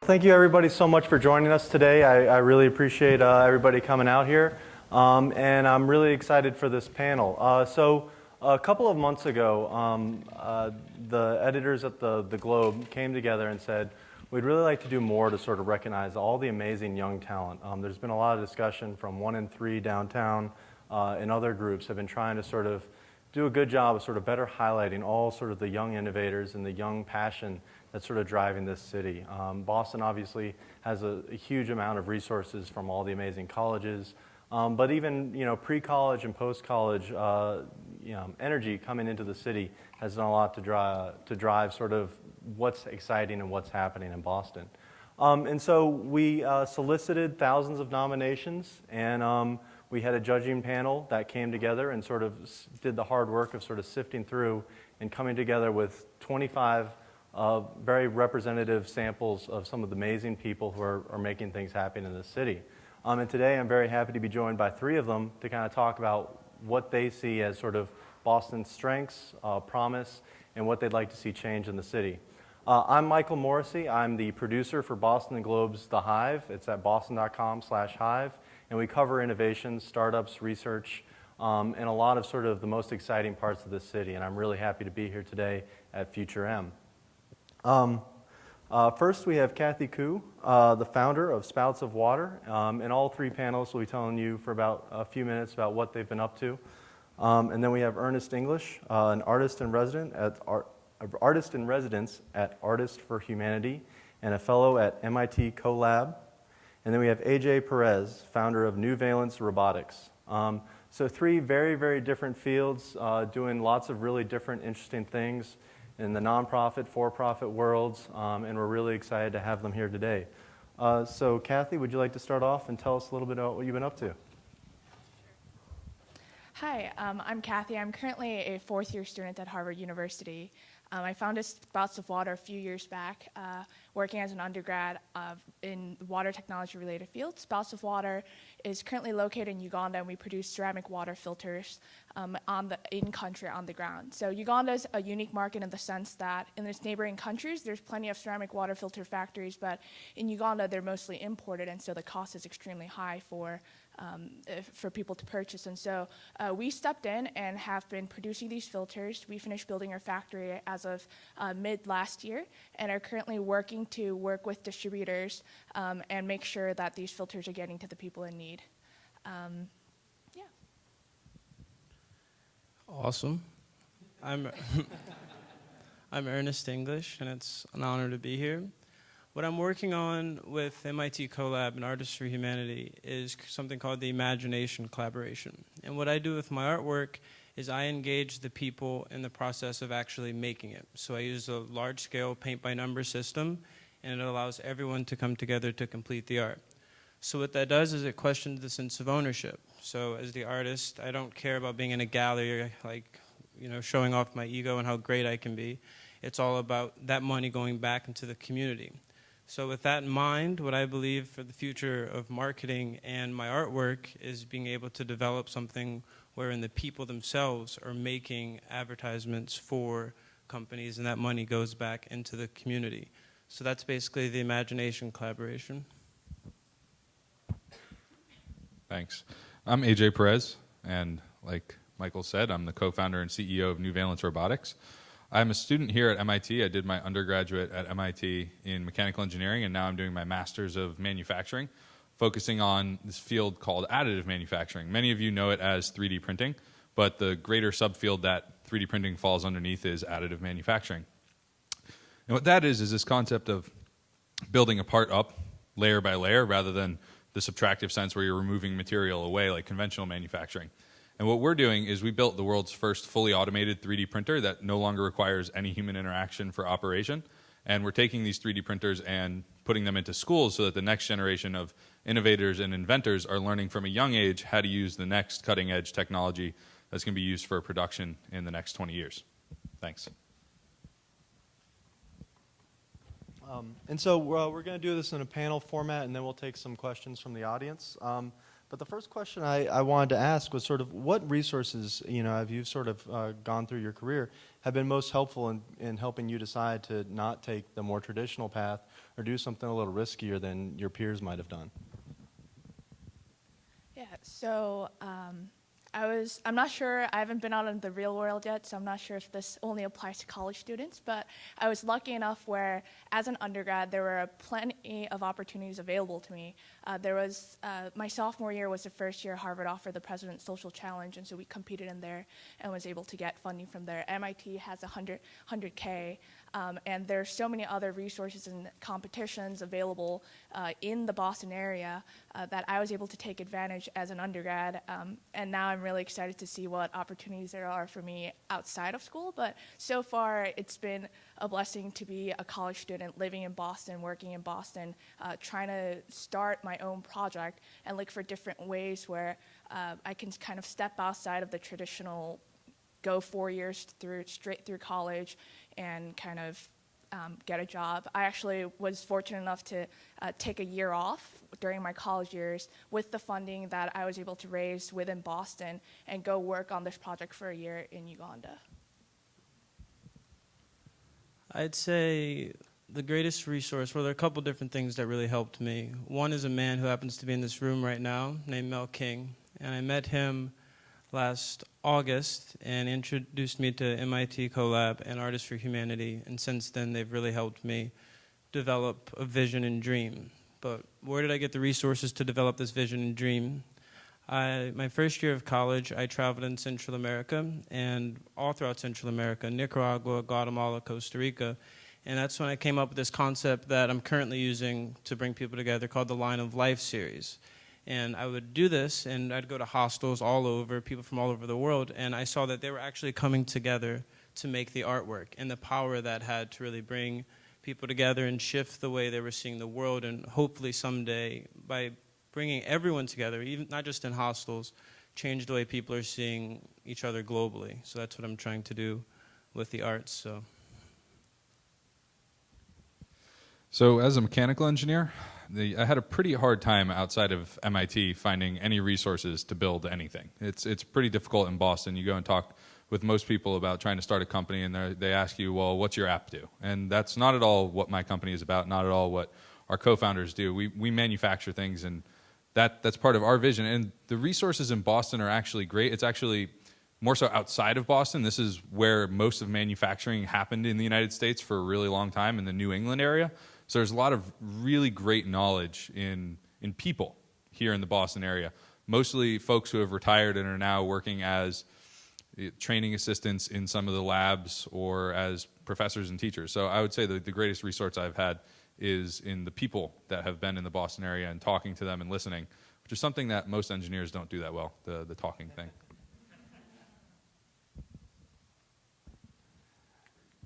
Thank you everybody so much for joining us today. I really appreciate everybody coming out here, and I'm really excited for this panel. So a couple of months ago, the editors at the Globe came together and said, we'd really like to do more to sort of recognize all the amazing young talent. There's been a lot of discussion from 1 in 3 downtown and other groups have been trying to sort of do a good job of sort of better highlighting all sort of the young innovators and the young passion that's sort of driving this city. Boston obviously has a huge amount of resources from all the amazing colleges, but even pre-college and post-college energy coming into the city has done a lot to drive sort of what's exciting and what's happening in Boston. And so we solicited thousands of nominations, and we had a judging panel that came together and sort of did the hard work of sort of sifting through and coming together with 25 very representative samples of some of the amazing people who are making things happen in the city. And today I'm very happy to be joined by 3 of them to kind of talk about what they see as sort of Boston's strengths, promise, and what they'd like to see change in the city. I'm Michael Morisy. I'm the producer for Boston Globe's The Hive. It's at boston.com/hive. And we cover innovations, startups, research, and a lot of sort of the most exciting parts of the city. And I'm really happy to be here today at FutureM. First, we have Kathy Koo, the founder of Spouts of Water. And all 3 panelists will be telling you for about a few minutes about what they've been up to. And then we have Ernest English, an artist in residence at Artists for Humanity and a fellow at MIT CoLab. And then we have AJ Perez, founder of New Valence Robotics. So 3 very, very different fields, doing lots of really different, interesting things in the nonprofit, for-profit worlds, and we're really excited to have them here today. So Kathy, would you like to start off and tell us a little bit about what you've been up to? Hi, I'm Kathy. I'm currently a 4th-year student at Harvard University. I founded Spouts of Water a few years back, working as an undergrad in the water technology-related field. Spouts of Water is currently located in Uganda, and we produce ceramic water filters in-country on the ground. So Uganda is a unique market in the sense that in its neighboring countries, there's plenty of ceramic water filter factories, but in Uganda, they're mostly imported, and so the cost is extremely high for people to purchase. And so we stepped in and have been producing these filters. We finished building our factory as of mid last year and are currently working to work with distributors and make sure that these filters are getting to the people in need. Yeah. Awesome. I'm Ernest English, and it's an honor to be here. What I'm working on with MIT CoLab and Artists for Humanity is something called the Imagination Collaboration. And what I do with my artwork is I engage the people in the process of actually making it. So I use a large-scale paint-by-number system, and it allows everyone to come together to complete the art. So what that does is it questions the sense of ownership. So as the artist, I don't care about being in a gallery, showing off my ego and how great I can be. It's all about that money going back into the community. So with that in mind, what I believe for the future of marketing and my artwork is being able to develop something wherein the people themselves are making advertisements for companies, and that money goes back into the community. So that's basically the Imagination Collaboration. Thanks. I'm AJ Perez, and like Michael said, I'm the co-founder and CEO of New Valence Robotics. I'm a student here at MIT. I did my undergraduate at MIT in mechanical engineering, and now I'm doing my master's of manufacturing, focusing on this field called additive manufacturing. Many of you know it as 3D printing, but the greater subfield that 3D printing falls underneath is additive manufacturing. And what that is this concept of building a part up layer by layer rather than the subtractive sense where you're removing material away like conventional manufacturing. And what we're doing is we built the world's first fully automated 3D printer that no longer requires any human interaction for operation. And we're taking these 3D printers and putting them into schools so that the next generation of innovators and inventors are learning from a young age how to use the next cutting edge technology that's going to be used for production in the next 20 years. Thanks. And so we're going to do this in a panel format, and then we'll take some questions from the audience. But the first question I wanted to ask was sort of what resources, have you sort of gone through your career, have been most helpful in helping you decide to not take the more traditional path or do something a little riskier than your peers might have done? Yeah, so I'm not sure, I haven't been out in the real world yet, so I'm not sure if this only applies to college students, but I was lucky enough where, as an undergrad, there were plenty of opportunities available to me. My sophomore year was the first year Harvard offered the President's Social Challenge, and so we competed in there and was able to get funding from there. MIT has 100K, and there's so many other resources and competitions available in the Boston area that I was able to take advantage as an undergrad, and now I'm really excited to see what opportunities there are for me outside of school. But so far, it's been a blessing to be a college student living in Boston, working in Boston, trying to start my own project and look for different ways where I can kind of step outside of the traditional go 4 years straight through college and kind of get a job. I actually was fortunate enough to take a year off during my college years with the funding that I was able to raise within Boston and go work on this project for a year in Uganda. I'd say the greatest resource, well, there are a couple different things that really helped me. One is a man who happens to be in this room right now named Mel King, and I met him last August and introduced me to MIT Collab and Artists for Humanity, and since then they've really helped me develop a vision and dream. But where did I get the resources to develop this vision and dream? My first year of college, I traveled in Central America and all throughout Central America, Nicaragua, Guatemala, Costa Rica, and that's when I came up with this concept that I'm currently using to bring people together called the Line of Life series. And I would do this, and I'd go to hostels all over, people from all over the world, and I saw that they were actually coming together to make the artwork, and the power that had to really bring people together and shift the way they were seeing the world, and hopefully someday, by bringing everyone together, even not just in hostels, change the way people are seeing each other globally. So that's what I'm trying to do with the arts. So as a mechanical engineer, I had a pretty hard time outside of MIT finding any resources to build anything. It's pretty difficult in Boston. You go and talk with most people about trying to start a company, and they ask you, well, what's your app do? And that's not at all what my company is about, not at all what our co-founders do. We manufacture things, and that's part of our vision. And the resources in Boston are actually great. It's actually more so outside of Boston. This is where most of manufacturing happened in the United States for a really long time, in the New England area. So there's a lot of really great knowledge in people here in the Boston area, mostly folks who have retired and are now working as training assistants in some of the labs or as professors and teachers. So I would say that the greatest resource I've had is in the people that have been in the Boston area and talking to them and listening, which is something that most engineers don't do that well, the talking thing.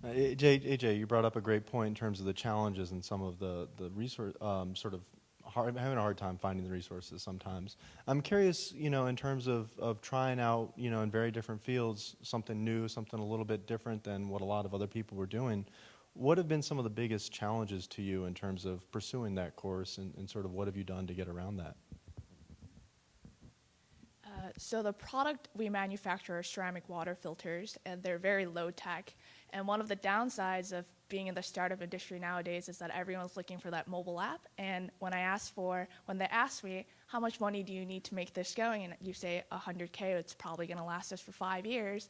AJ, you brought up a great point in terms of the challenges and some of the resource, having a hard time finding the resources sometimes. I'm curious, in terms of trying out, in very different fields, something new, something a little bit different than what a lot of other people were doing. What have been some of the biggest challenges to you in terms of pursuing that course, and sort of what have you done to get around that? So the product we manufacture are ceramic water filters, and they're very low tech. And one of the downsides of being in the startup industry nowadays is that everyone's looking for that mobile app. And when they ask me, how much money do you need to make this going? And you say 100K, it's probably going to last us for 5 years.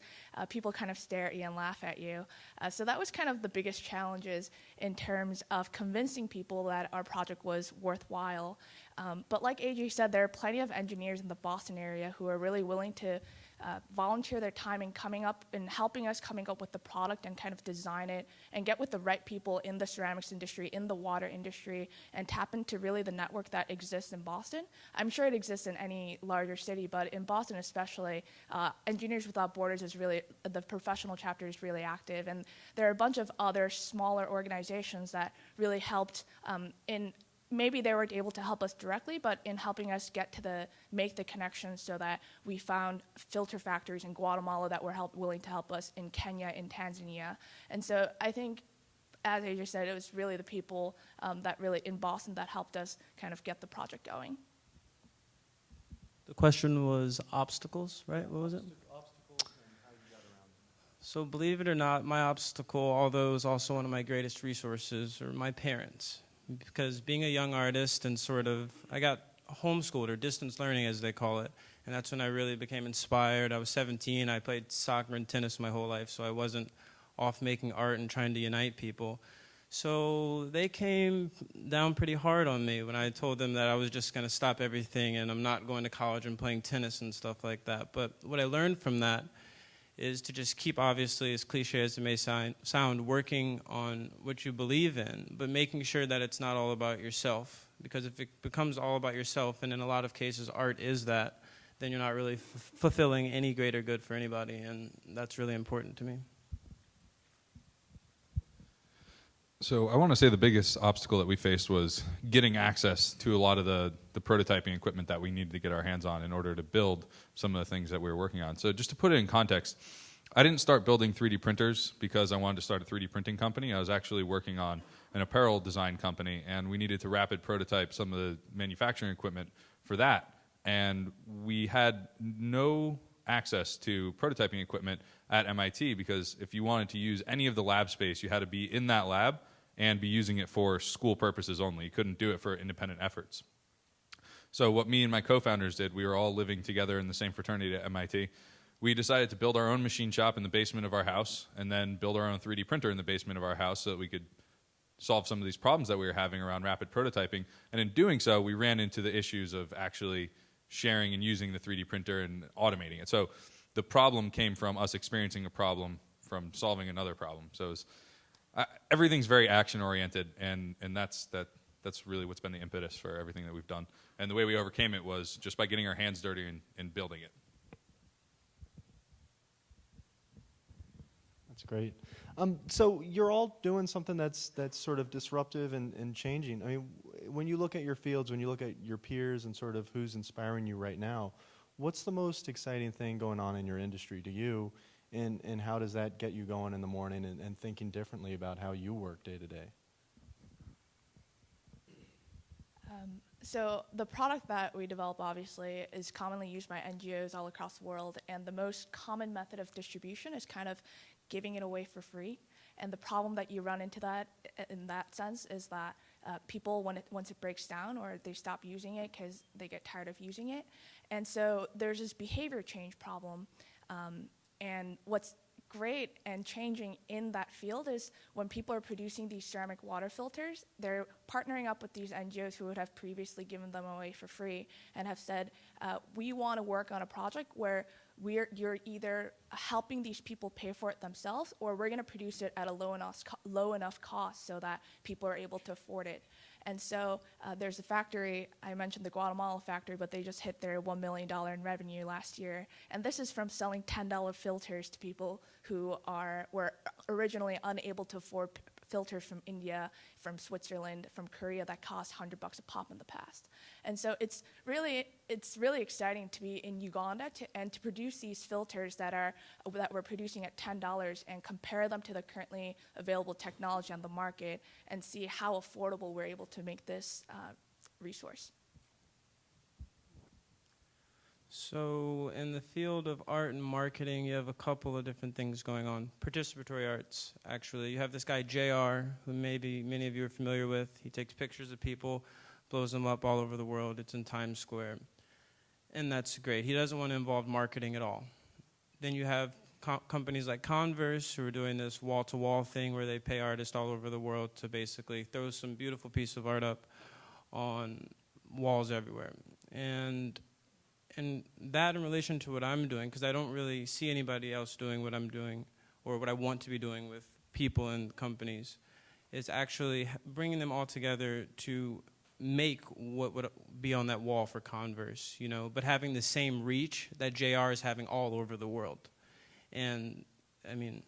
People kind of stare at you and laugh at you. So that was kind of the biggest challenges in terms of convincing people that our project was worthwhile. But like AJ said, there are plenty of engineers in the Boston area who are really willing to volunteer their time in coming up and helping us coming up with the product and kind of design it and get with the right people in the ceramics industry, in the water industry, and tap into really the network that exists in Boston. I'm sure it exists in any larger city, but in Boston especially, Engineers Without Borders is really, the professional chapter is really active, and there are a bunch of other smaller organizations that really helped in maybe they weren't able to help us directly, but in helping us make the connections so that we found filter factories in Guatemala that were willing to help us in Kenya, in Tanzania. And so I think, as AJ said, it was really the people that really in Boston that helped us kind of get the project going. The question was obstacles, right? What was it? Obstacles and how you got around them. So believe it or not, my obstacle, although is also one of my greatest resources, are my parents. Because being a young artist and I got homeschooled, or distance learning as they call it, and that's when I really became inspired. I was 17, I played soccer and tennis my whole life, so I wasn't off making art and trying to unite people. So they came down pretty hard on me when I told them that I was just going to stop everything and I'm not going to college and playing tennis and stuff like that. But what I learned from that is to just keep, obviously, as cliche as it may sound, working on what you believe in, but making sure that it's not all about yourself. Because if it becomes all about yourself, and in a lot of cases art is that, then you're not really fulfilling any greater good for anybody, and that's really important to me. So I want to say the biggest obstacle that we faced was getting access to a lot of the prototyping equipment that we needed to get our hands on in order to build some of the things that we were working on. So just to put it in context, I didn't start building 3D printers because I wanted to start a 3D printing company. I was actually working on an apparel design company, and we needed to rapid prototype some of the manufacturing equipment for that. And we had no access to prototyping equipment at MIT because if you wanted to use any of the lab space, you had to be in that lab and be using it for school purposes only. You couldn't do it for independent efforts. So what me and my co-founders did, we were all living together in the same fraternity at MIT. We decided to build our own machine shop in the basement of our house and then build our own 3D printer in the basement of our house so that we could solve some of these problems that we were having around rapid prototyping. And in doing so, we ran into the issues of actually sharing and using the 3D printer and automating it. So the problem came from us experiencing a problem from solving another problem. So it was, everything's very action-oriented, and that's really what's been the impetus for everything that we've done. And the way we overcame it was just by getting our hands dirty and building it. That's great. So you're all doing something that's sort of disruptive and changing. I mean, when you look at your fields, when you look at your peers and sort of who's inspiring you right now, what's the most exciting thing going on in your industry to you, and how does that get you going in the morning and thinking differently about how you work day to day? So the product that we develop, obviously, is commonly used by NGOs all across the world, and the most common method of distribution is kind of giving it away for free. And the problem that you run into that, in that sense, is that people, once it breaks down, or they stop using it because they get tired of using it. And so there's this behavior change problem. And what's great and changing in that field is when people are producing these ceramic water filters, they're partnering up with these NGOs who would have previously given them away for free and have said, we want to work on a project where you're either helping these people pay for it themselves, or we're going to produce it at a low enough cost so that people are able to afford it. And so there's a factory, I mentioned the Guatemala factory, but they just hit their $1 million in revenue last year. And this is from selling $10 filters to people who were originally unable to afford filters from India, from Switzerland, from Korea that cost $100 a pop in the past. And so it's really exciting to be in Uganda and to produce these filters that we're producing at $10 and compare them to the currently available technology on the market and see how affordable we're able to make this resource. So in the field of art and marketing, you have a couple of different things going on. Participatory arts, actually. You have this guy, JR, who maybe many of you are familiar with. He takes pictures of people, blows them up all over the world. It's in Times Square. And that's great. He doesn't want to involve marketing at all. Then you have companies like Converse who are doing this wall-to-wall thing where they pay artists all over the world to basically throw some beautiful piece of art up on walls everywhere. And that in relation to what I'm doing, because I don't really see anybody else doing what I'm doing or what I want to be doing with people and companies, is actually bringing them all together to make what would be on that wall for Converse, you know, but having the same reach that JR is having all over the world. And, I mean,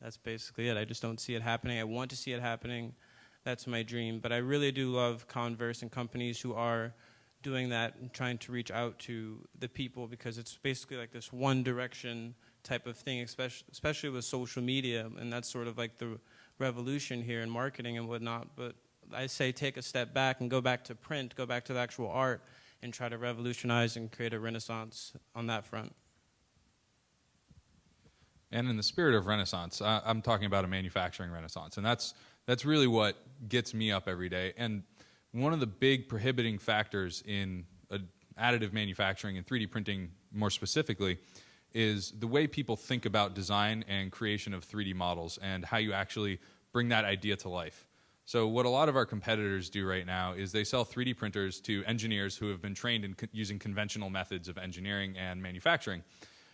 that's basically it. I just don't see it happening. I want to see it happening. That's my dream. But I really do love Converse and companies who are doing that and trying to reach out to the people, because it's basically like this one direction type of thing, especially with social media, and that's sort of like the revolution here in marketing and whatnot. But I say take a step back and go back to print, go back to the actual art, and try to revolutionize and create a renaissance on that front. And in the spirit of renaissance, I'm talking about a manufacturing renaissance, and that's really what gets me up every day. And one of the big prohibiting factors in additive manufacturing and 3D printing more specifically is the way people think about design and creation of 3D models and how you actually bring that idea to life. So what a lot of our competitors do right now is they sell 3D printers to engineers who have been trained in using conventional methods of engineering and manufacturing.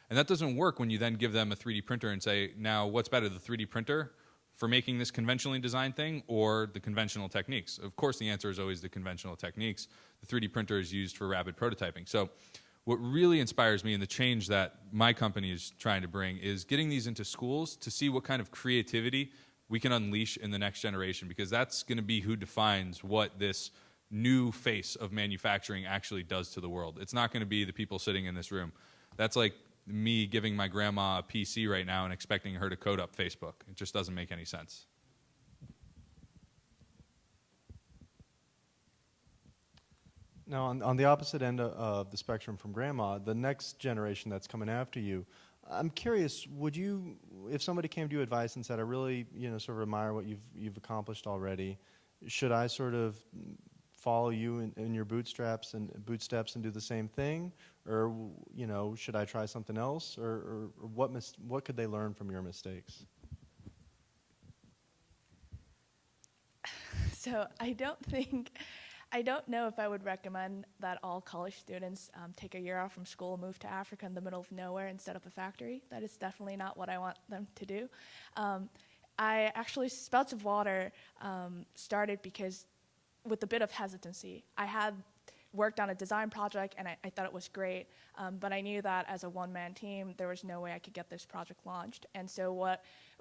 And that doesn't work when you then give them a 3D printer and say, now what's better, the 3D printer for making this conventionally designed thing or the conventional techniques? Of course, the answer is always the conventional techniques. The 3D printer is used for rapid prototyping. So what really inspires me and the change that my company is trying to bring is getting these into schools to see what kind of creativity we can unleash in the next generation, because that's going to be who defines what this new face of manufacturing actually does to the world. It's not going to be the people sitting in this room. That's like me giving my grandma a PC right now and expecting her to code up Facebook. It just doesn't make any sense. Now, on the opposite end of the spectrum from grandma, the next generation that's coming after you, I'm curious, would you, if somebody came to you advice and said, I really, sort of admire what you've accomplished already, should I sort of follow you in your bootsteps and do the same thing? Or, should I try something else? Or what could they learn from your mistakes? So I don't know if I would recommend that all college students take a year off from school, move to Africa in the middle of nowhere and set up a factory. That is definitely not what I want them to do. I actually, Spouts of Water started because with a bit of hesitancy. I had worked on a design project and I thought it was great, but I knew that as a one-man team, there was no way I could get this project launched. And so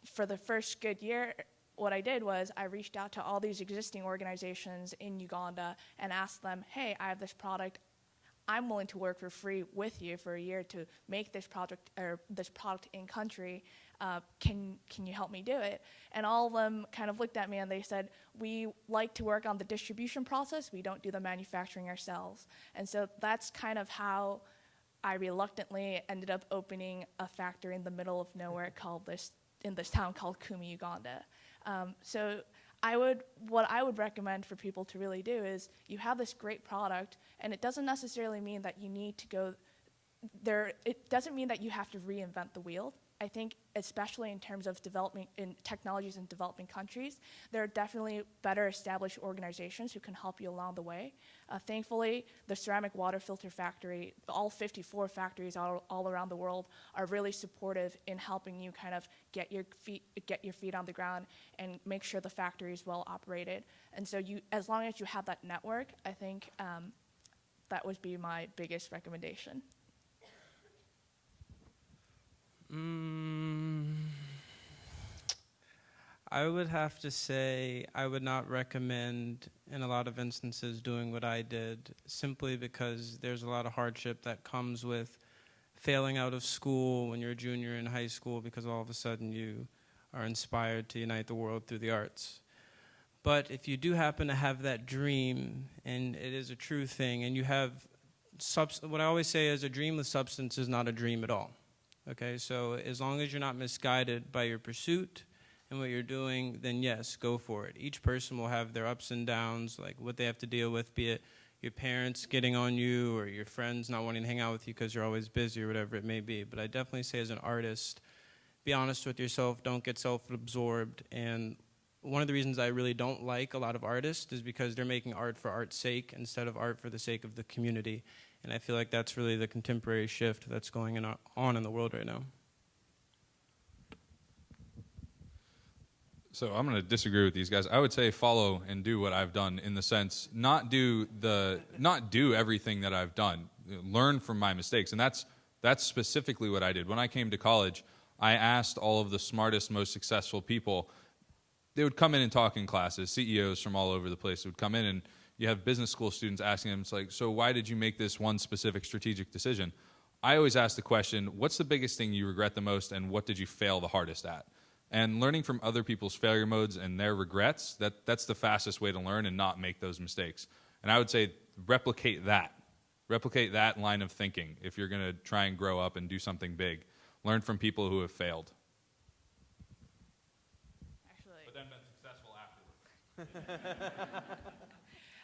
for the first good year, what I did was I reached out to all these existing organizations in Uganda and asked them, hey, I have this product. I'm willing to work for free with you for a year to make this product in country. Can you help me do it? And all of them kind of looked at me and they said, we like to work on the distribution process. We don't do the manufacturing ourselves. And so that's kind of how I reluctantly ended up opening a factory in the middle of nowhere in this town called Kumi, Uganda. So what I would recommend for people to really do is you have this great product, and it doesn't necessarily mean that you need to go there. It doesn't mean that you have to reinvent the wheel. I think especially in terms of development in technologies in developing countries, there are definitely better established organizations who can help you along the way. Thankfully, the ceramic water filter factory, all 54 factories all around the world are really supportive in helping you kind of get your feet on the ground and make sure the factory is well operated. And so as long as you have that network, I think that would be my biggest recommendation. I would have to say I would not recommend, in a lot of instances, doing what I did, simply because there's a lot of hardship that comes with failing out of school when you're a junior in high school, because all of a sudden you are inspired to unite the world through the arts. But if you do happen to have that dream, and it is a true thing, and you have what I always say is a dream with substance is not a dream at all. Okay, so as long as you're not misguided by your pursuit and what you're doing, then yes, go for it. Each person will have their ups and downs, like what they have to deal with, be it your parents getting on you or your friends not wanting to hang out with you because you're always busy or whatever it may be. But I definitely say as an artist, be honest with yourself, don't get self-absorbed. And one of the reasons I really don't like a lot of artists is because they're making art for art's sake instead of art for the sake of the community. And I feel like that's really the contemporary shift that's going on in the world right now. So I'm going to disagree with these guys. I would say follow and do what I've done, in the sense not do everything that I've done. Learn from my mistakes, and that's specifically what I did. When I came to college, I asked all of the smartest, most successful people. They would come in and talk in classes. CEOs from all over the place would come in, and you have business school students asking them, it's like, so why did you make this one specific strategic decision? I always ask the question, what's the biggest thing you regret the most, and what did you fail the hardest at? And learning from other people's failure modes and their regrets, that's the fastest way to learn and not make those mistakes. And I would say replicate that Replicate that line of thinking if you're going to try and grow up and do something big. Learn from people who have failed. Actually, But then been successful afterwards.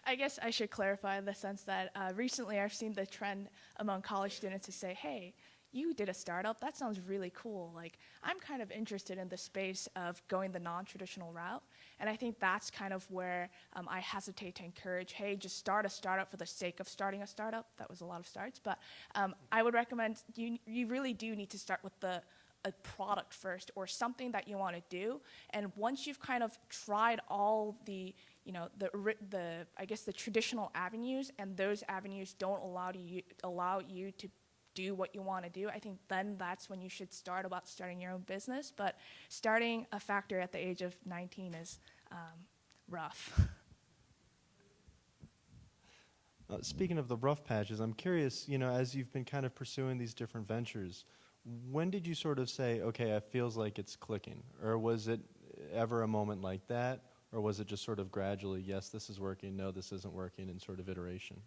I guess I should clarify in the sense that recently I've seen the trend among college students to say, hey, you did a startup, that sounds really cool. Like, I'm kind of interested in the space of going the non-traditional route. And I think that's kind of where I hesitate to encourage, hey, just start a startup for the sake of starting a startup. That was a lot of starts. But I would recommend you really do need to start with a product first or something that you want to do. And once you've kind of tried all the, I guess the traditional avenues, and those avenues don't allow you to do what you want to do, I think then that's when you should start about starting your own business. But starting a factory at the age of 19 is rough. Speaking of the rough patches, I'm curious, as you've been kind of pursuing these different ventures, when did you sort of say, okay, it feels like it's clicking? Or was it ever a moment like that? Or was it just sort of gradually, yes, this is working, no, this isn't working, and sort of iteration?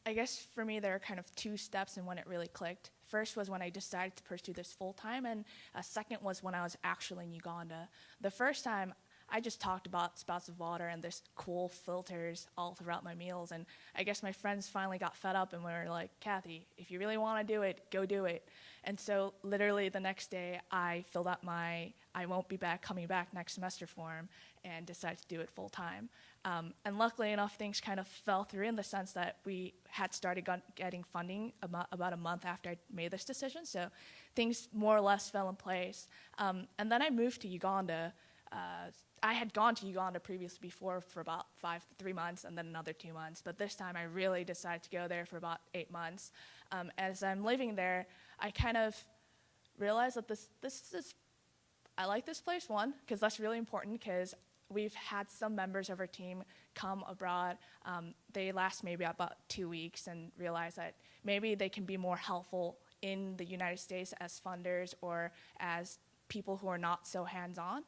I guess for me, there are kind of two steps in when it really clicked. First was when I decided to pursue this full-time, and second was when I was actually in Uganda. The first time, I just talked about spouts of water and this cool filters all throughout my meals, and I guess my friends finally got fed up and were like, Kathy, if you really want to do it, go do it. And so literally the next day, I filled out my I won't be coming back next semester form and decided to do it full-time. And luckily enough, things kind of fell through in the sense that we had started getting funding about a month after I made this decision, so things more or less fell in place. And then I moved to Uganda. I had gone to Uganda previously before for about 3 months and then another 2 months, but this time I really decided to go there for about 8 months. As I'm living there, I kind of realized that this is, I like this place, one, because that's really important, because we've had some members of our team come abroad. They last maybe about 2 weeks and realize that maybe they can be more helpful in the United States as funders or as people who are not so hands-on.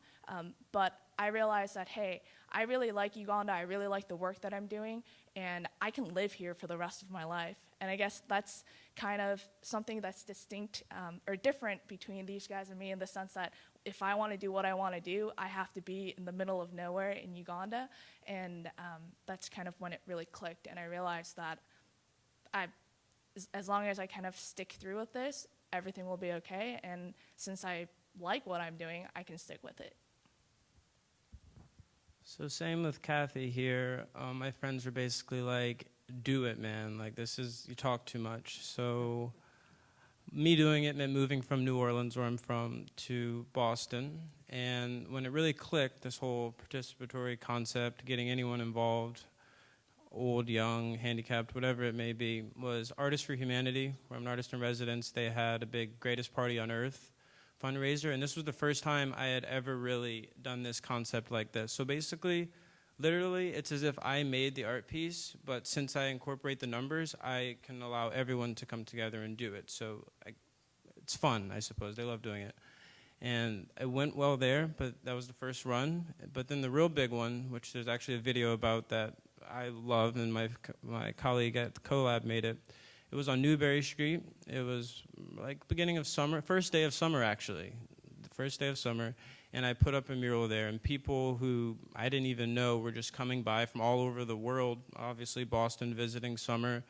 But I realized that, hey, I really like Uganda, I really like the work that I'm doing, and I can live here for the rest of my life. And I guess that's kind of something that's distinct or different between these guys and me, in the sense that if I want to do what I want to do, I have to be in the middle of nowhere in Uganda. And that's kind of when it really clicked, and I realized that as long as I kind of stick through with this, everything will be okay. And since I like what I'm doing, I can stick with it. So same with Kathy here. My friends were basically like, do it, man. Like, you talk too much. So me doing it meant moving from New Orleans, where I'm from, to Boston. And when it really clicked, this whole participatory concept, getting anyone involved, old, young, handicapped, whatever it may be, was Artists for Humanity, where I'm an artist in residence. They had a big Greatest Party on Earth fundraiser, and this was the first time I had ever really done this concept like this. So basically, literally, it's as if I made the art piece, but since I incorporate the numbers, I can allow everyone to come together and do it. So it's fun, I suppose. They love doing it. And it went well there, but that was the first run. But then the real big one, which there's actually a video about that I love, and my colleague at the collab made it. It was on Newberry Street. It was like beginning of summer, first day of summer actually, the first day of summer, and I put up a mural there, and people who I didn't even know were just coming by from all over the world, obviously Boston visiting summer,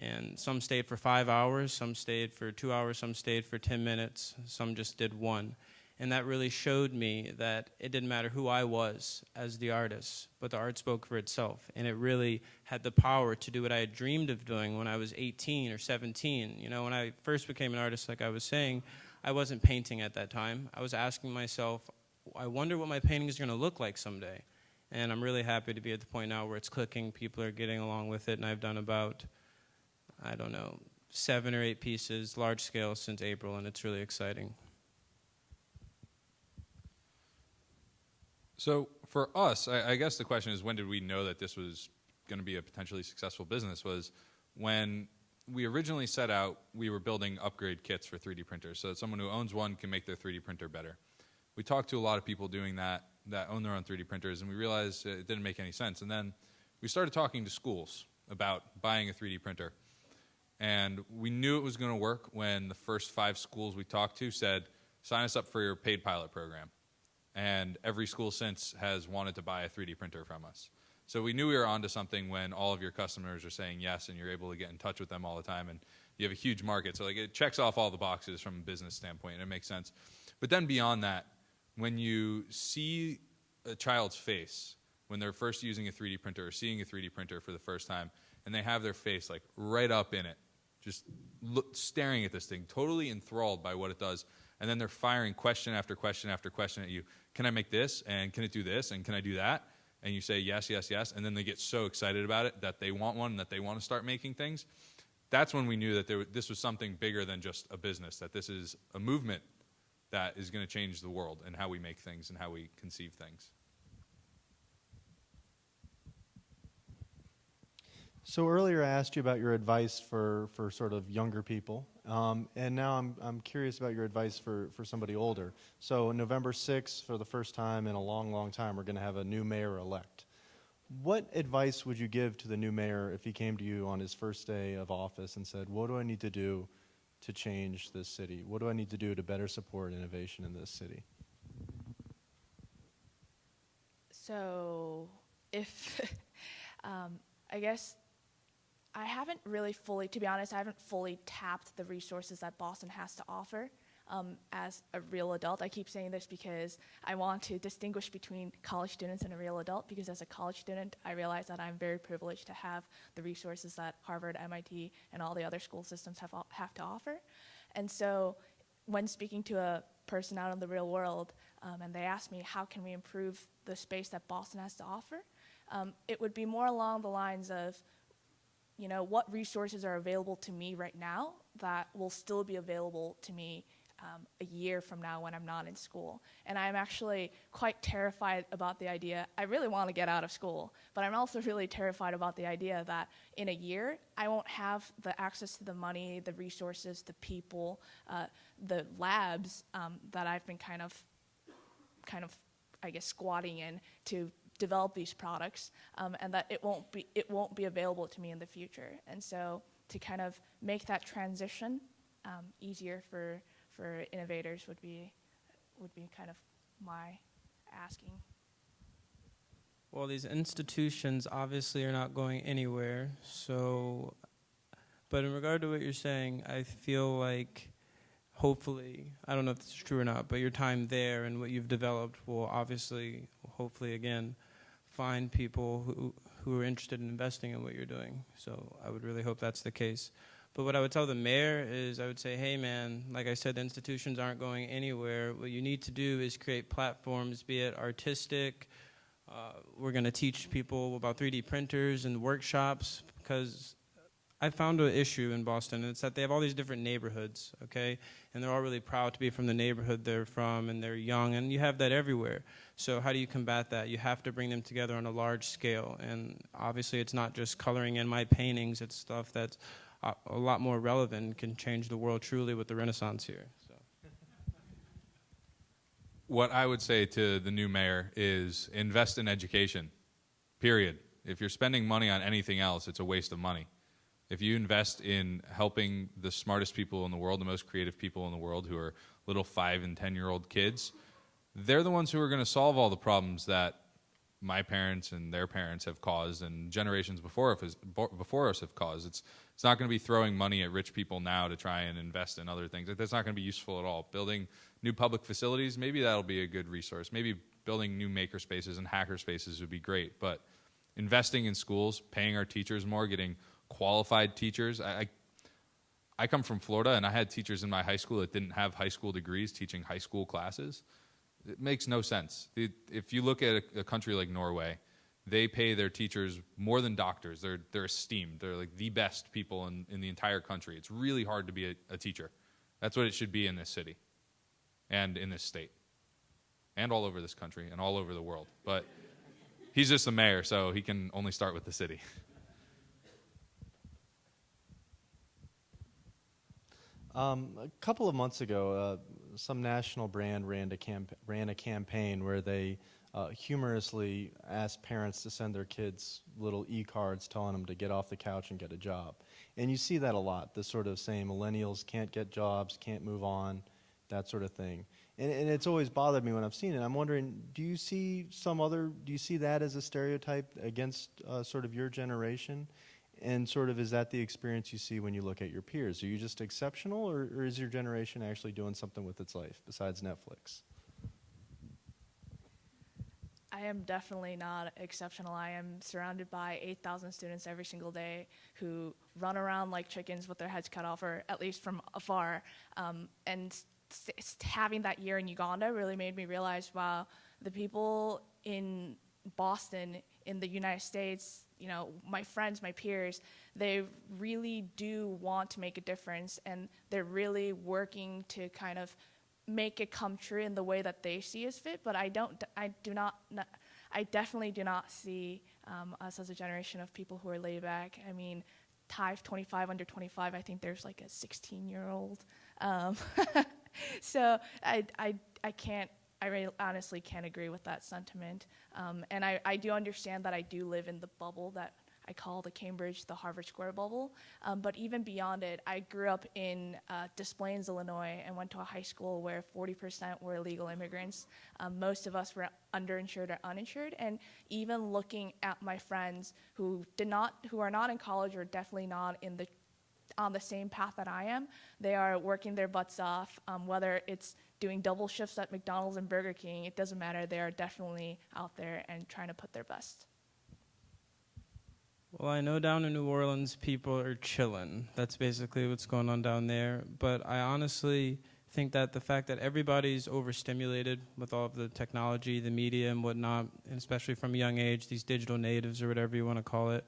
and some stayed for 5 hours, some stayed for 2 hours, some stayed for 10 minutes, some just did one. And that really showed me that it didn't matter who I was as the artist, but the art spoke for itself. And it really had the power to do what I had dreamed of doing when I was 18 or 17. You know, when I first became an artist, like I was saying, I wasn't painting at that time. I was asking myself, I wonder what my painting is going to look like someday. And I'm really happy to be at the point now where it's clicking, people are getting along with it, and I've done about, 7 or 8 pieces, large scale, since April, and it's really exciting. So for us, I guess the question is, when did we know that this was going to be a potentially successful business? Was when we originally set out, we were building upgrade kits for 3D printers, so that someone who owns one can make their 3D printer better. We talked to a lot of people doing that own their own 3D printers, and we realized it didn't make any sense. And then we started talking to schools about buying a 3D printer. And we knew it was going to work when the first 5 schools we talked to said, sign us up for your paid pilot program. And every school since has wanted to buy a 3D printer from us. So we knew we were onto something when all of your customers are saying yes, and you're able to get in touch with them all the time, and you have a huge market. So like it checks off all the boxes from a business standpoint, and it makes sense. But then beyond that, when you see a child's face when they're first using a 3D printer or seeing a 3D printer for the first time, and they have their face like right up in it, just staring at this thing, totally enthralled by what it does, and then they're firing question after question after question at you. Can I make this? And can it do this? And can I do that? And you say yes, yes, yes, and then they get so excited about it that they want one and that they want to start making things. That's when we knew that this was something bigger than just a business, that this is a movement that is going to change the world and how we make things and how we conceive things. So earlier I asked you about your advice for sort of younger people, and now I'm curious about your advice for somebody older. So on November 6th, for the first time in a long, long time, we're going to have a new mayor-elect. What advice would you give to the new mayor if he came to you on his first day of office and said, what do I need to do to change this city? What do I need to do to better support innovation in this city? So if, I guess, I haven't really fully, to be honest, I haven't fully tapped the resources that Boston has to offer as a real adult. I keep saying this because I want to distinguish between college students and a real adult, because as a college student, I realize that I'm very privileged to have the resources that Harvard, MIT, and all the other school systems have to offer. And so when speaking to a person out in the real world, and they ask me, how can we improve the space that Boston has to offer? It would be more along the lines of, you know, what resources are available to me right now that will still be available to me a year from now when I'm not in school. And I'm actually quite terrified about the idea. I really want to get out of school, but I'm also really terrified about the idea that in a year, I won't have the access to the money, the resources, the people, the labs that I've been kind of, I guess, squatting in to develop these products, and that it won't be available to me in the future. And so to kind of make that transition easier for innovators would be kind of my asking. Well, these institutions obviously are not going anywhere. So, but in regard to what you're saying, I feel like hopefully, I don't know if this is true or not, but your time there and what you've developed will obviously, hopefully again, find people who are interested in investing in what you're doing. So I would really hope that's the case. But what I would tell the mayor is I would say, hey man, like I said, the institutions aren't going anywhere. What you need to do is create platforms, be it artistic. We're going to teach people about 3D printers and workshops, because I found an issue in Boston, and it's that they have all these different neighborhoods, okay? And they're all really proud to be from the neighborhood they're from, and they're young, and you have that everywhere. So how do you combat that? You have to bring them together on a large scale, and obviously it's not just coloring in my paintings, it's stuff that's a lot more relevant and can change the world truly with the Renaissance here. So. What I would say to the new mayor is invest in education, period. If you're spending money on anything else, it's a waste of money. If you invest in helping the smartest people in the world, the most creative people in the world, who are little 5- and 10-year-old kids, they're the ones who are going to solve all the problems that my parents and their parents have caused and generations before us have caused. It's not going to be throwing money at rich people now to try and invest in other things. That's not going to be useful at all. Building new public facilities, maybe that'll be a good resource. Maybe building new maker spaces and hacker spaces would be great. But investing in schools, paying our teachers more, getting qualified teachers. I come from Florida, and I had teachers in my high school that didn't have high school degrees teaching high school classes. It makes no sense. If you look at a country like Norway, they pay their teachers more than doctors. They're esteemed. They're like the best people in the entire country. It's really hard to be a teacher. That's what it should be in this city and in this state and all over this country and all over the world. But he's just the mayor, so he can only start with the city. A couple of months ago, some national brand ran a campaign where they humorously ask parents to send their kids little e-cards telling them to get off the couch and get a job. And you see that a lot, this sort of saying millennials can't get jobs, can't move on, that sort of thing. And it's always bothered me when I've seen it. I'm wondering, do you see that as a stereotype against sort of your generation? And sort of, is that the experience you see when you look at your peers? Are you just exceptional, or is your generation actually doing something with its life besides Netflix? I am definitely not exceptional. I am surrounded by 8,000 students every single day who run around like chickens with their heads cut off, or at least from afar. And having that year in Uganda really made me realize, wow, the people in Boston, in the United States, you know, my friends, my peers, they really do want to make a difference, and they're really working to kind of make it come true in the way that they see as fit. But I definitely do not see us as a generation of people who are laid back. I mean, Hive 25 under 25, I think there's like a 16-year-old. So I really honestly can't agree with that sentiment. And I do understand that I do live in the bubble that I call the Cambridge, the Harvard Square bubble. But even beyond it, I grew up in Des Plaines, Illinois, and went to a high school where 40% were illegal immigrants. Most of us were underinsured or uninsured. And even looking at my friends who are not in college, or definitely not on the same path that I am, they are working their butts off, whether it's doing double shifts at McDonald's and Burger King, it doesn't matter. They are definitely out there and trying to put their best. Well, I know down in New Orleans people are chilling. That's basically what's going on down there. But I honestly think that the fact that everybody's overstimulated with all of the technology, the media and whatnot, and especially from a young age, these digital natives or whatever you want to call it,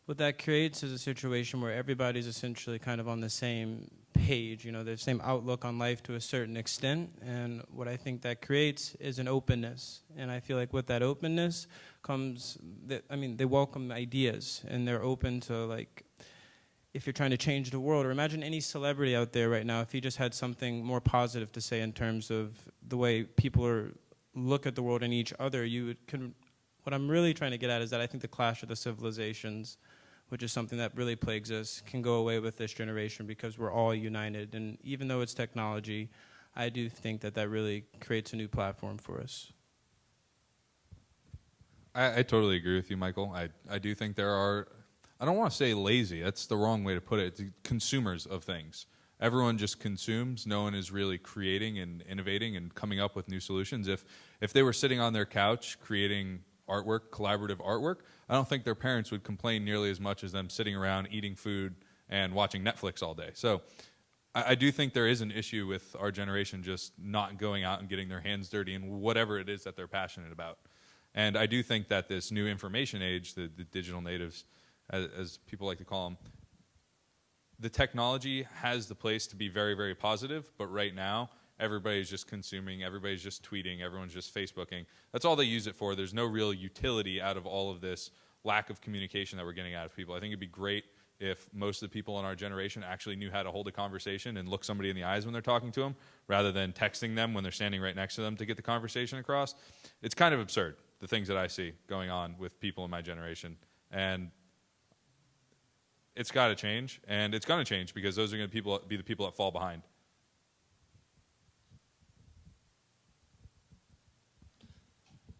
what that creates is a situation where everybody's essentially kind of on the same page, you know, the same outlook on life to a certain extent. And what I think that creates is an openness. And I feel like with that openness comes, they welcome ideas, and they're open to, like, if you're trying to change the world, or imagine any celebrity out there right now, if he just had something more positive to say in terms of the way people look at the world and each other, what I'm really trying to get at is that I think the clash of the civilizations, which is something that really plagues us, can go away with this generation because we're all united. And even though it's technology, I do think that really creates a new platform for us. I totally agree with you, Michael. I do think there are, I don't want to say lazy, that's the wrong way to put it, consumers of things. Everyone just consumes. No one is really creating and innovating and coming up with new solutions. If they were sitting on their couch creating artwork, collaborative artwork, I don't think their parents would complain nearly as much as them sitting around eating food and watching Netflix all day. So I do think there is an issue with our generation just not going out and getting their hands dirty in whatever it is that they're passionate about. And I do think that this new information age, the digital natives, as people like to call them, the technology has the place to be very, very positive, but right now, everybody's just consuming, everybody's just tweeting, everyone's just Facebooking. That's all they use it for. There's no real utility out of all of this lack of communication that we're getting out of people. I think it'd be great if most of the people in our generation actually knew how to hold a conversation and look somebody in the eyes when they're talking to them, rather than texting them when they're standing right next to them to get the conversation across. It's kind of absurd, the things that I see going on with people in my generation. And it's got to change, and it's going to change, because those are going to be the people that fall behind.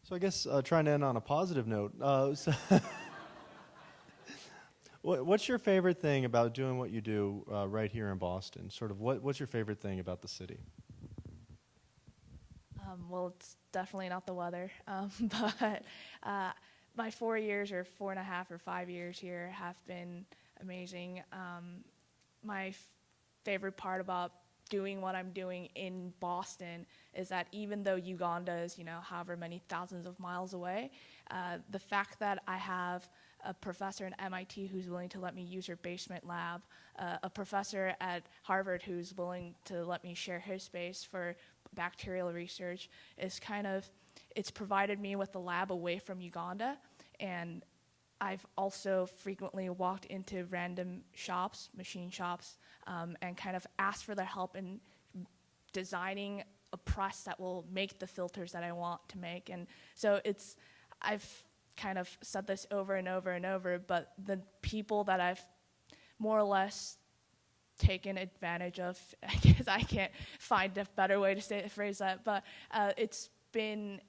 So I guess trying to end on a positive note, what's your favorite thing about doing what you do right here in Boston? Sort of what's your favorite thing about the city? Well, it's definitely not the weather, but my 4 years, or 4.5 or 5 years here, have been amazing. My favorite part about doing what I'm doing in Boston is that even though Uganda is, however many thousands of miles away, the fact that I have a professor at MIT who's willing to let me use her basement lab, a professor at Harvard who's willing to let me share his space for bacterial research, it's provided me with a lab away from Uganda. And I've also frequently walked into random shops, machine shops, and kind of asked for their help in designing a press that will make the filters that I want to make. And so I've kind of said this over and over and over, but the people that I've more or less taken advantage of, I guess I can't find a better way to phrase that, but it's been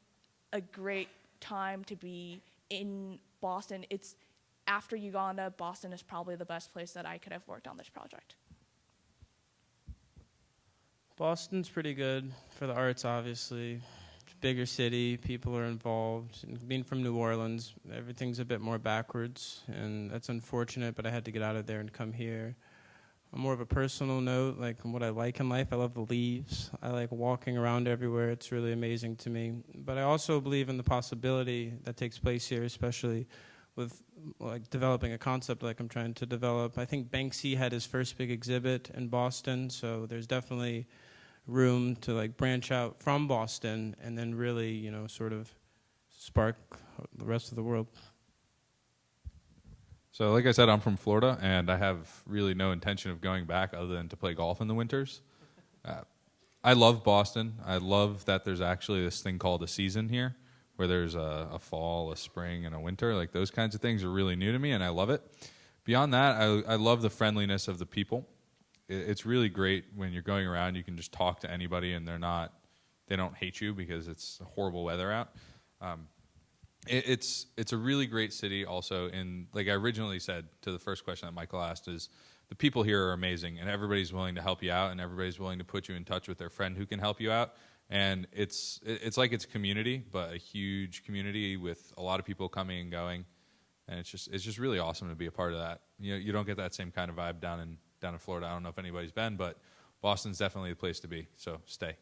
a great time to be in Boston. It's after Uganda, Boston is probably the best place that I could have worked on this project. Boston's pretty good for the arts, obviously. It's a bigger city, people are involved. And being from New Orleans, everything's a bit more backwards, and that's unfortunate, but I had to get out of there and come here. On more of a personal note, like what I like in life, I love the leaves. I like walking around everywhere. It's really amazing to me. But I also believe in the possibility that takes place here, especially with like developing a concept like I'm trying to develop. I think Banksy had his first big exhibit in Boston, so there's definitely room to like branch out from Boston and then really, you know, sort of spark the rest of the world. So like I said, I'm from Florida, and I have really no intention of going back other than to play golf in the winters. I love Boston. I love that there's actually this thing called a season here, where there's a fall, a spring, and a winter. Like those kinds of things are really new to me, and I love it. Beyond that, I love the friendliness of the people. It's really great when you're going around, you can just talk to anybody, and they don't hate you because it's horrible weather out. It's a really great city also, and like I originally said to the first question that Michael asked, is the people here are amazing, and everybody's willing to help you out, and everybody's willing to put you in touch with their friend who can help you out. And it's like it's a community, but a huge community with a lot of people coming and going, and it's just really awesome to be a part of that. You don't get that same kind of vibe down in Florida. I don't know if anybody's been, but Boston's definitely the place to be. So stay.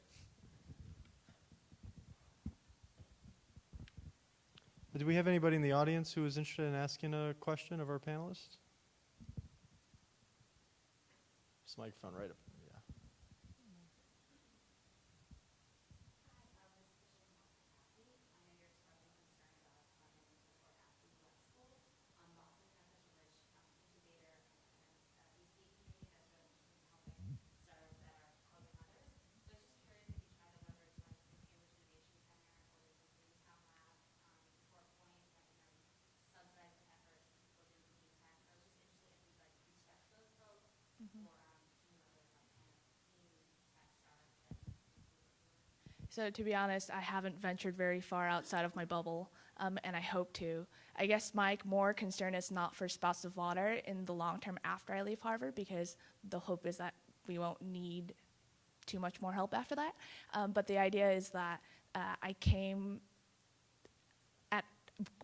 Do we have anybody in the audience who is interested in asking a question of our panelists? This microphone right up. Yeah. So to be honest, I haven't ventured very far outside of my bubble, and I hope to. I guess my more concern is not for spouts of water in the long term after I leave Harvard, because the hope is that we won't need too much more help after that. But the idea is that I came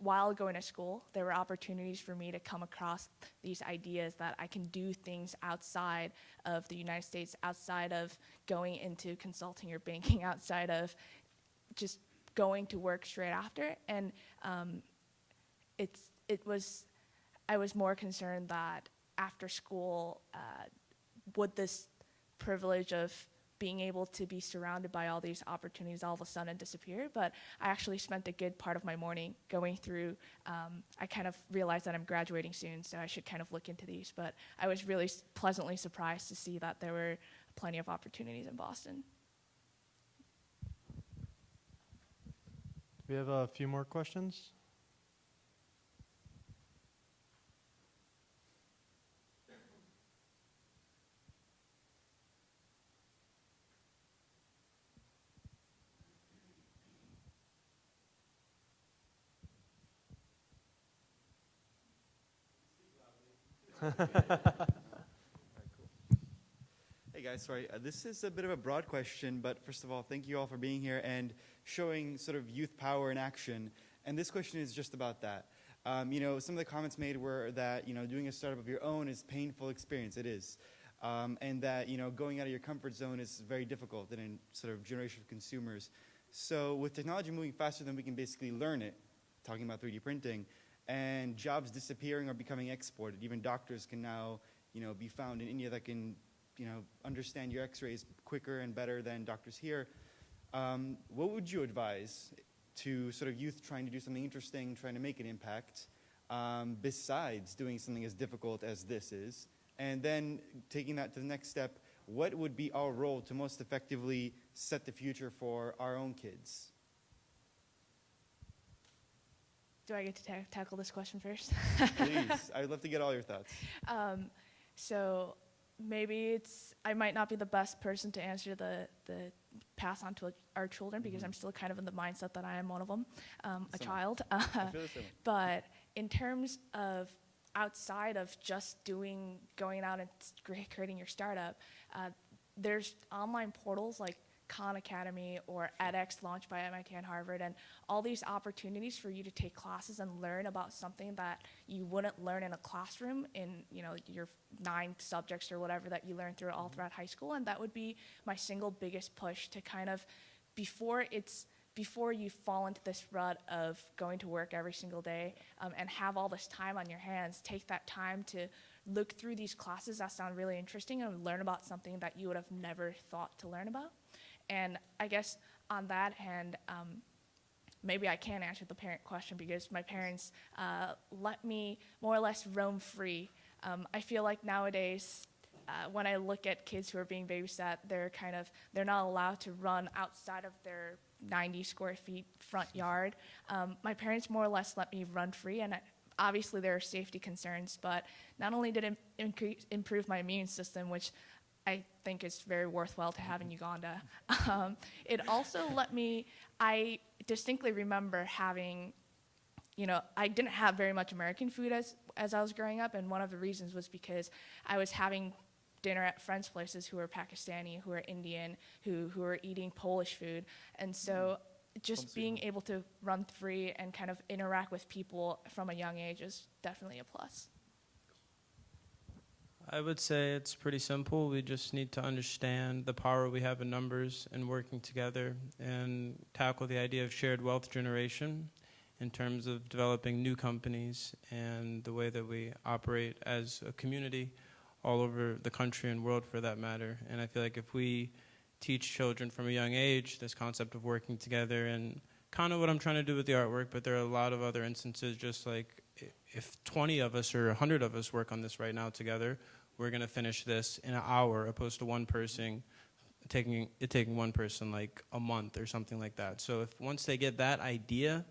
while going to school, there were opportunities for me to come across these ideas that I can do things outside of the United States, outside of going into consulting or banking, outside of just going to work straight after. And I was more concerned that after school, would this privilege of being able to be surrounded by all these opportunities all of a sudden disappear? But I actually spent a good part of my morning going through, I kind of realized that I'm graduating soon, so I should kind of look into these, but I was really pleasantly surprised to see that there were plenty of opportunities in Boston. We have a few more questions. Hey guys, sorry, this is a bit of a broad question, but first of all, thank you all for being here and showing sort of youth power in action. And this question is just about that. Some of the comments made were that, doing a startup of your own is a painful experience. It is. And that, going out of your comfort zone is very difficult in a sort of generation of consumers. So with technology moving faster than we can basically learn it, talking about 3D printing, and jobs disappearing or becoming exported. Even doctors can now, be found in India that can, understand your x-rays quicker and better than doctors here. What would you advise to sort of youth trying to do something interesting, trying to make an impact, besides doing something as difficult as this is? And then taking that to the next step, what would be our role to most effectively set the future for our own kids? Do I get to tackle this question first? Please, I'd love to get all your thoughts. So maybe I might not be the best person to answer the pass on to our children, because I'm still kind of in the mindset that I am one of them, a child. I feel the same. But in terms of outside of just going out and creating your startup, there's online portals like Khan Academy or edX launched by MIT and Harvard, and all these opportunities for you to take classes and learn about something that you wouldn't learn in a classroom in your 9 subjects or whatever that you learn all throughout high school. And that would be my single biggest push to kind of, before you fall into this rut of going to work every single day and have all this time on your hands, take that time to look through these classes that sound really interesting and learn about something that you would have never thought to learn about. And I guess on that hand, maybe I can answer the parent question, because my parents let me more or less roam free. I feel like nowadays, when I look at kids who are being babysat, they're not allowed to run outside of their 90 square feet front yard. My parents more or less let me run free, and obviously there are safety concerns, but not only did it improve my immune system, which I think is very worthwhile to have in Uganda. It also let me, I distinctly remember having, I didn't have very much American food as I was growing up, and one of the reasons was because I was having dinner at friends' places who were Pakistani, who were Indian, who were eating Polish food. And so just being able to run free and kind of interact with people from a young age is definitely a plus. I would say it's pretty simple. We just need to understand the power we have in numbers and working together, and tackle the idea of shared wealth generation in terms of developing new companies and the way that we operate as a community all over the country and world, for that matter. And I feel like if we teach children from a young age this concept of working together, and kind of what I'm trying to do with the artwork, but there are a lot of other instances, just like if 20 of us or 100 of us work on this right now together, we're going to finish this in an hour, opposed to one person taking one person like a month or something like that. So if once they get that idea,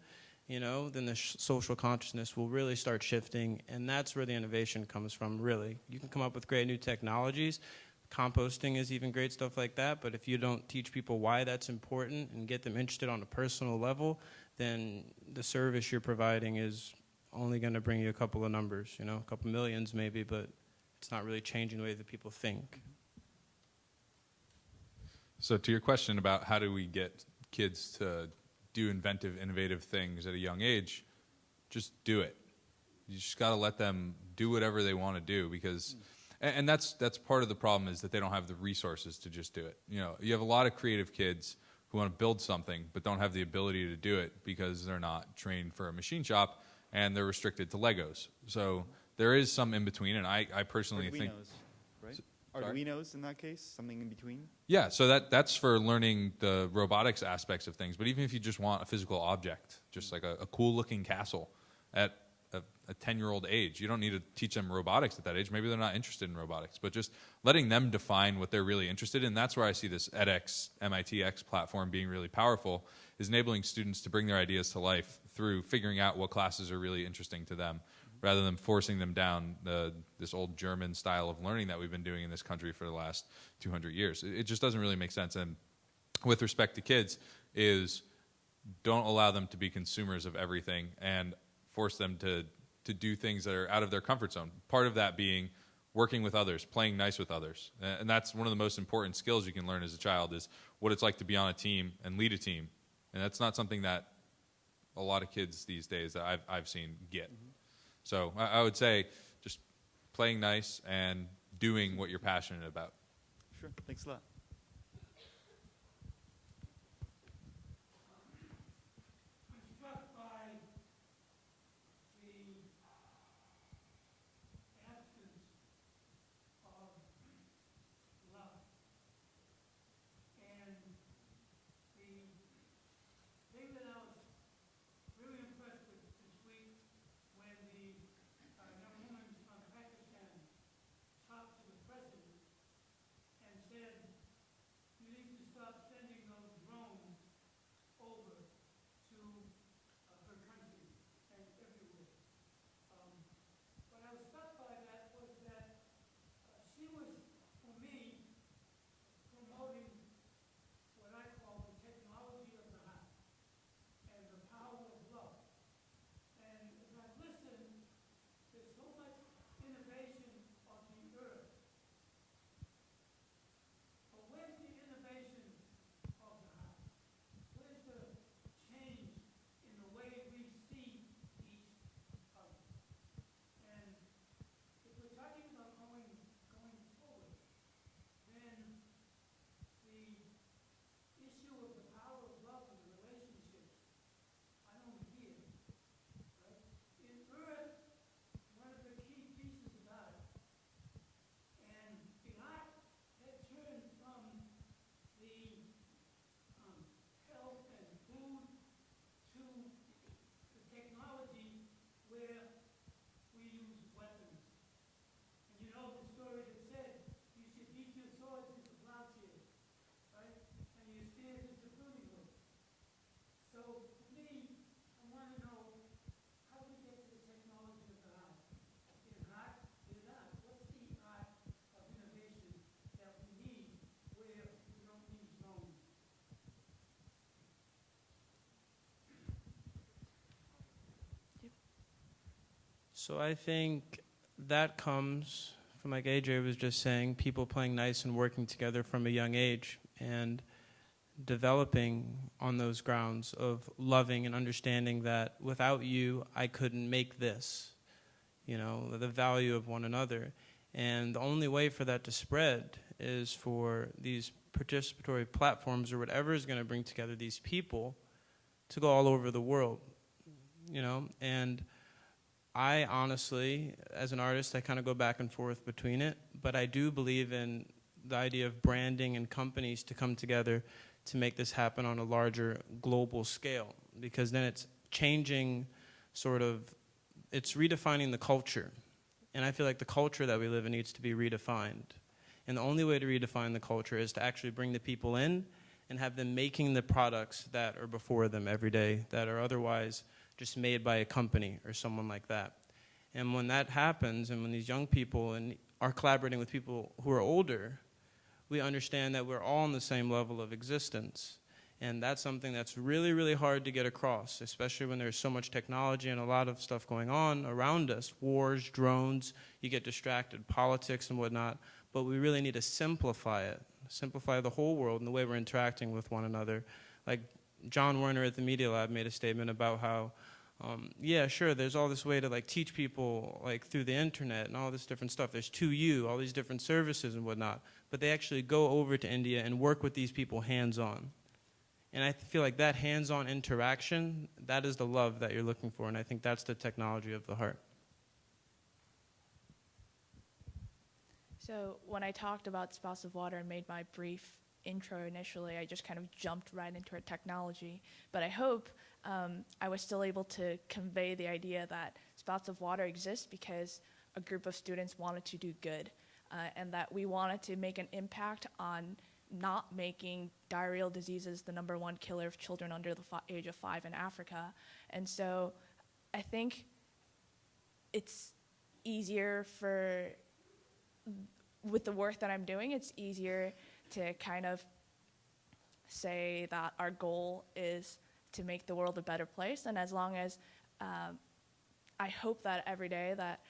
then the social consciousness will really start shifting, and that's where the innovation comes from, really. You can come up with great new technologies. Composting is even great, stuff like that, but if you don't teach people why that's important and get them interested on a personal level, then the service you're providing is only going to bring you a couple of numbers, a couple millions maybe, but it's not really changing the way that people think. So to your question about how do we get kids to do inventive, innovative things at a young age, just do it. You just got to let them do whatever they want to do, because, and that's part of the problem, is that they don't have the resources to just do it. You have a lot of creative kids who want to build something but don't have the ability to do it because they're not trained for a machine shop and they're restricted to Legos. So there is some in between, and I personally think. Right? Arduinos in that case, something in between? Yeah, so that's for learning the robotics aspects of things. But even if you just want a physical object, just like a cool-looking castle at a 10-year-old age, you don't need to teach them robotics at that age. Maybe they're not interested in robotics. But just letting them define what they're really interested in, that's where I see this edX, MITx platform being really powerful, is enabling students to bring their ideas to life through figuring out what classes are really interesting to them, rather than forcing them down this old German style of learning that we've been doing in this country for the last 200 years. It just doesn't really make sense. And with respect to kids, is don't allow them to be consumers of everything and force them to do things that are out of their comfort zone. Part of that being working with others, playing nice with others. And that's one of the most important skills you can learn as a child, is what it's like to be on a team and lead a team. And that's not something that a lot of kids these days that I've seen get. So I would say just playing nice and doing what you're passionate about. Sure. Thanks a lot. I'm struck by the absence of love. And the thing that I was really impressed with this week, when the young woman from Pakistan talked to the president and said, So I think that comes from, like AJ was just saying, people playing nice and working together from a young age and developing on those grounds of loving and understanding that without you, I couldn't make this, you know, the value of one another. And the only way for that to spread is for these participatory platforms or whatever is going to bring together these people to go all over the world, you know. And I honestly, as an artist, I kind of go back and forth between it, but I do believe in the idea of branding and companies to come together to make this happen on a larger global scale, because then it's changing sort of, it's redefining the culture. And I feel like the culture that we live in needs to be redefined. And the only way to redefine the culture is to actually bring the people in and have them making the products that are before them every day that are otherwise just made by a company or someone like that. And when that happens, and when these young people are collaborating with people who are older, we understand that we're all on the same level of existence. And that's something that's really, really hard to get across, especially when there's so much technology and a lot of stuff going on around us, wars, drones, you get distracted, politics and whatnot. But we really need to simplify it, simplify the whole world and the way we're interacting with one another. Like John Werner at the Media Lab made a statement about how, yeah, sure, there's all this way to like teach people like through the internet and all this different stuff. There's 2U, all these different services and whatnot. But they actually go over to India and work with these people hands-on. And I feel like that hands-on interaction, that is the love that you're looking for. And I think that's the technology of the heart. So when I talked about Spouts of Water and made my brief intro initially, I just kind of jumped right into our technology. But I hope I was still able to convey the idea that Spouts of Water exists because a group of students wanted to do good, and that we wanted to make an impact on not making diarrheal diseases the #1 killer of children under the age of 5 in Africa. And so I think it's easier with the work that I'm doing, it's easier to kind of say that our goal is to make the world a better place. And as long as, I hope that every day that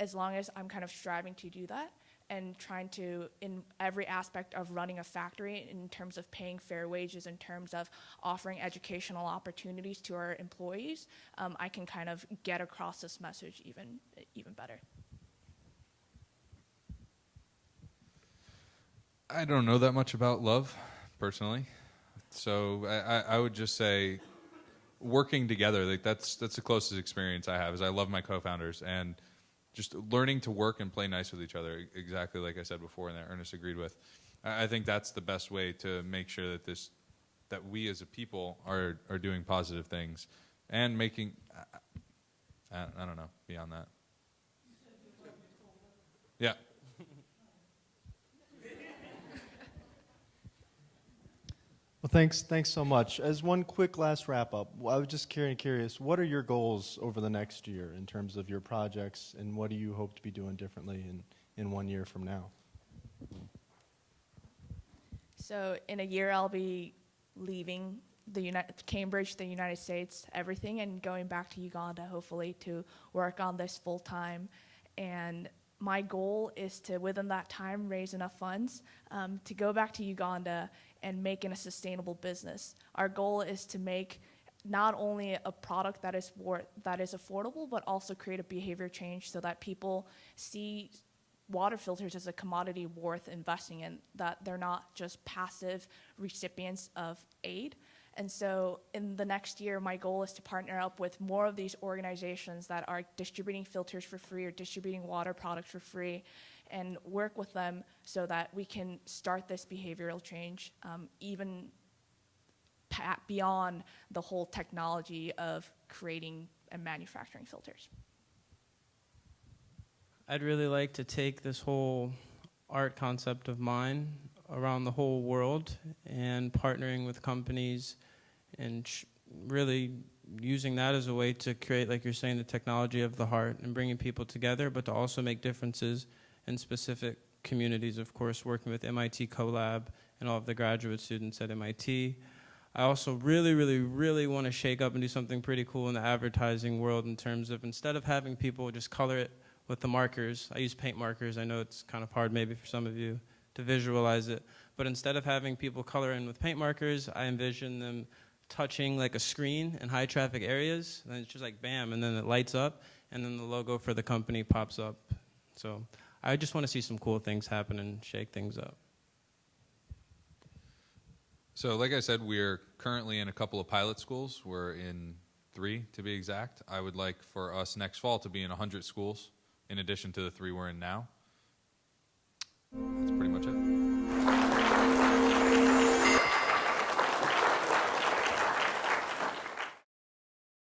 as long as I'm kind of striving to do that, and trying to, in every aspect of running a factory, in terms of paying fair wages, in terms of offering educational opportunities to our employees, I can kind of get across this message even better. I don't know that much about love, personally. So I would just say working together, like that's the closest experience I have, is I love my co-founders, and just learning to work and play nice with each other, exactly like I said before and that Ernest agreed with. I think that's the best way to make sure that we as a people are doing positive things and making, I don't know, beyond that. Yeah. Well, thanks so much. As one quick last wrap-up, I was just curious, what are your goals over the next year in terms of your projects, and what do you hope to be doing differently in 1 year from now? So in a year, I'll be leaving Cambridge, the United States, everything, and going back to Uganda, hopefully, to work on this full-time. And my goal is to, within that time, raise enough funds to go back to Uganda and make it a sustainable business. Our goal is to make not only a product that is affordable, but also create a behavior change so that people see water filters as a commodity worth investing in, that they're not just passive recipients of aid. And so in the next year, my goal is to partner up with more of these organizations that are distributing filters for free or distributing water products for free, and work with them so that we can start this behavioral change even beyond the whole technology of creating and manufacturing filters. I'd really like to take this whole art concept of mine around the whole world and partnering with companies and really using that as a way to create, like you're saying, the technology of the heart and bringing people together, but to also make differences in specific communities, of course, working with MIT CoLab and all of the graduate students at MIT. I also really want to shake up and do something pretty cool in the advertising world in terms of instead of having people just color it with the markers. I use paint markers. I know it's kind of hard maybe for some of you to visualize it. But instead of having people color in with paint markers, I envision them touching like a screen in high traffic areas. And it's just like bam, and then it lights up, and then the logo for the company pops up. So I just want to see some cool things happen and shake things up. So like I said, we're currently in a couple of pilot schools. We're in 3 to be exact. I would like for us next fall to be in 100 schools in addition to the 3 we're in now. That's pretty much it.